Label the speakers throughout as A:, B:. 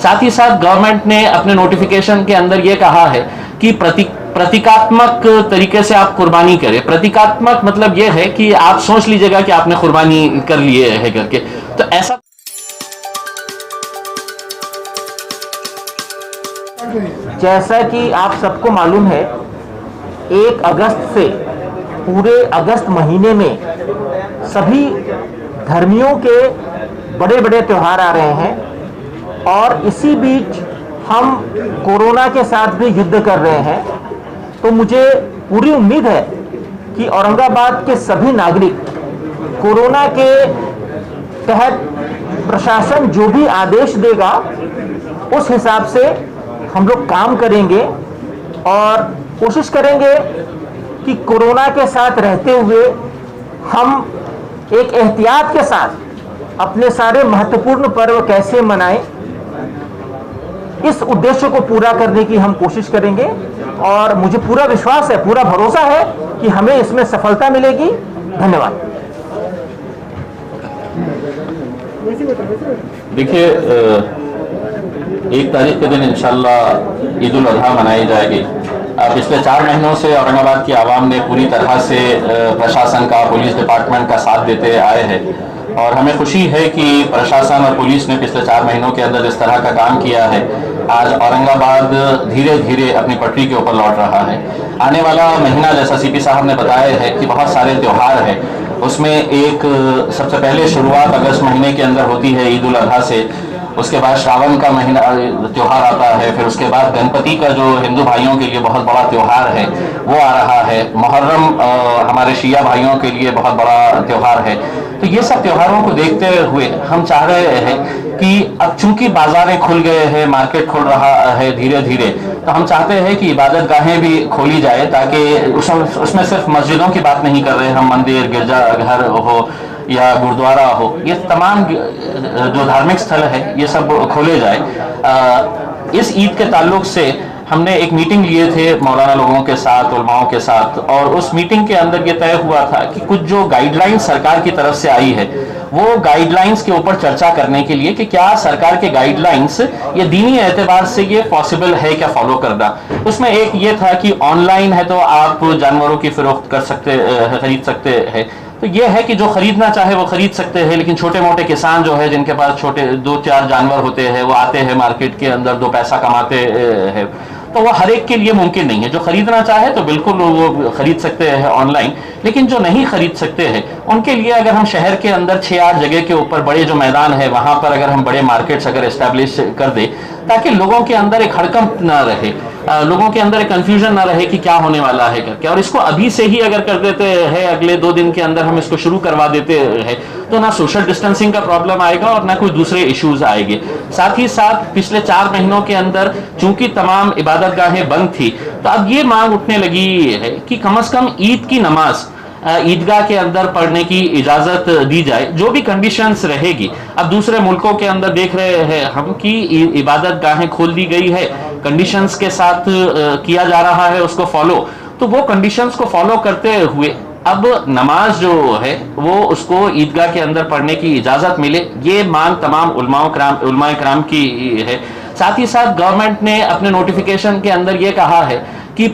A: साथ ही साथ गवर्नमेंट ने अपने नोटिफिकेशन के अंदर यह कहा है कि प्रतीकात्मक तरीके से आप कुर्बानी करें। प्रतीकात्मक मतलब यह है कि आप सोच लीजिएगा कि आपने कुर्बानी कर लिए है करके। तो ऐसा जैसा कि आप सबको मालूम है, 1 अगस्त से पूरे अगस्त महीने में सभी धर्मियों के बड़े बड़े त्यौहार आ रहे हैं और इसी बीच हम कोरोना के साथ भी युद्ध कर रहे हैं। तो मुझे पूरी उम्मीद है कि औरंगाबाद के सभी नागरिक कोरोना के तहत प्रशासन जो भी आदेश देगा उस हिसाब से हम लोग काम करेंगे और कोशिश करेंगे कि कोरोना के साथ रहते हुए हम एक एहतियात के साथ अपने सारे महत्वपूर्ण पर्व कैसे मनाएं, इस उद्देश्य को पूरा करने की हम कोशिश करेंगे। और मुझे पूरा विश्वास है, पूरा भरोसा है कि हमें इसमें सफलता मिलेगी। धन्यवाद।
B: देखिए, 1 तारीख के दिन इंशाल्लाह ईद उल अजहा मनाई जाएगी। पिछले 4 महीनों से औरंगाबाद की आवाम ने पूरी तरह से प्रशासन का, पुलिस डिपार्टमेंट का साथ देते आए हैं और हमें खुशी है कि प्रशासन और पुलिस ने पिछले 4 महीनों के अंदर इस तरह का काम किया है। आज औरंगाबाद धीरे धीरे अपनी पटरी के ऊपर लौट रहा है। आने वाला महीना, जैसा सीपी साहब ने बताया है कि बहुत सारे त्यौहार हैं, उसमें एक सबसे पहले शुरुआत अगस्त महीने के अंदर होती है ईद उल अजहा से। उसके बाद श्रावण का महीना त्यौहार आता है, फिर उसके बाद गणपति का जो हिंदू भाइयों के लिए बहुत बड़ा त्यौहार है वो आ रहा है। मुहर्रम हमारे शिया भाइयों के लिए बहुत बड़ा त्यौहार है। तो ये सब त्योहारों को देखते हुए हम चाह रहे हैं कि अब चूंकि बाजारें खुल गए हैं, मार्केट खुल रहा है धीरे धीरे, तो हम चाहते हैं कि इबादत गाहें भी खोली जाए, ताकि उसमें सिर्फ मस्जिदों की बात नहीं कर रहे हम, मंदिर, गिरजाघर हो या गुरुद्वारा हो, ये तमाम जो धार्मिक स्थल है ये सब खोले जाए। इस ईद के ताल्लुक से हमने एक मीटिंग लिए थे मौलाना लोगों के साथ, उलमाओं के साथ, और उस मीटिंग के अंदर ये तय हुआ था कि कुछ जो गाइडलाइंस सरकार की तरफ से आई है वो गाइडलाइंस के ऊपर चर्चा करने के लिए कि क्या सरकार के गाइडलाइंस ये दीनी एतबार से ये पॉसिबल है क्या फॉलो करना। उसमें एक ये था कि ऑनलाइन है तो आप जानवरों की फरोख्त कर सकते, खरीद सकते हैं। तो ये है कि जो खरीदना चाहे वो खरीद सकते हैं, लेकिन छोटे मोटे किसान जो है जिनके पास छोटे 2-4 जानवर होते हैं, वो आते हैं मार्केट के अंदर, 2 पैसा कमाते हैं, तो वो हर एक के लिए मुमकिन नहीं है। जो खरीदना चाहे तो बिल्कुल वो खरीद सकते हैं ऑनलाइन, लेकिन जो नहीं खरीद सकते हैं उनके लिए अगर हम शहर के अंदर 6-8 जगह के ऊपर बड़े जो मैदान है वहां पर अगर हम बड़े मार्केट्स अगर एस्टेब्लिश कर दे, ताकि लोगों के अंदर एक हड़कंप ना रहे, लोगों के अंदर एक कंफ्यूजन ना रहे कि क्या होने वाला है करके, और इसको अभी से ही अगर कर देते हैं, अगले 2 दिन के अंदर हम इसको शुरू करवा देते हैं, तो ना सोशल डिस्टेंसिंग का प्रॉब्लम आएगा और ना कोई दूसरे इश्यूज आएंगे। साथ ही साथ पिछले 4 महीनों के अंदर चूंकि तमाम इबादत गाहें बंद थी, तो अब ये मांग उठने लगी है कि कम से कम ईद की नमाज ईदगाह के अंदर पढ़ने की इजाजत दी जाए, जो भी कंडीशंस रहेगी। अब दूसरे मुल्कों के अंदर देख रहे हैं हम कि इबादत गाहें खोल दी गई है, कंडीशंस के साथ किया जा रहा है उसको फॉलो, तो वो कंडीशंस को फॉलो करते हुए अब नमाज जो है वो उसको ईदगाह के अंदर पढ़ने की इजाजत मिले, ये मांग तमाम उलमाए कराम की है। साथ ही साथ गवर्नमेंट ने अपने नोटिफिकेशन के अंदर ये कहा है कि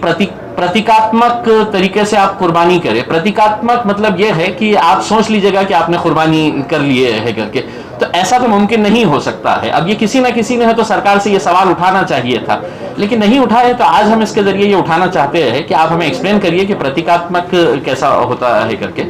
B: प्रतीकात्मक तरीके से आप कुर्बानी करें। प्रतीकात्मक मतलब यह है कि आप सोच लीजिएगा कि आपने कुर्बानी कर लिए है करके। तो ऐसा तो मुमकिन नहीं हो सकता है। अब ये किसी ना किसी ने है तो सरकार से ये सवाल उठाना चाहिए था, लेकिन नहीं उठाए, तो आज हम इसके जरिए ये उठाना चाहते हैं कि आप हमें एक्सप्लेन करिए कि प्रतीकात्मक कैसा होता है करके।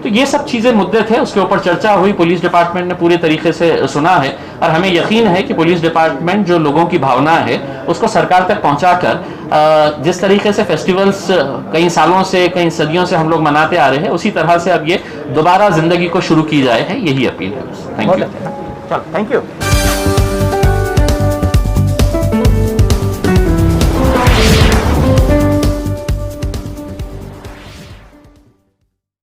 B: तो ये सब चीजें मुद्दे थे, उसके ऊपर चर्चा हुई, पुलिस डिपार्टमेंट ने पूरे तरीके से सुना है और हमें यकीन है कि पुलिस डिपार्टमेंट जो लोगों की भावना है उसको सरकार तक पहुंचाकर जिस तरीके से फेस्टिवल्स कई सालों से, कई सदियों से हम लोग मनाते आ रहे हैं, उसी तरह से अब ये दोबारा जिंदगी को शुरू की जाए है, यही अपील है। Thank you.
C: Thank you.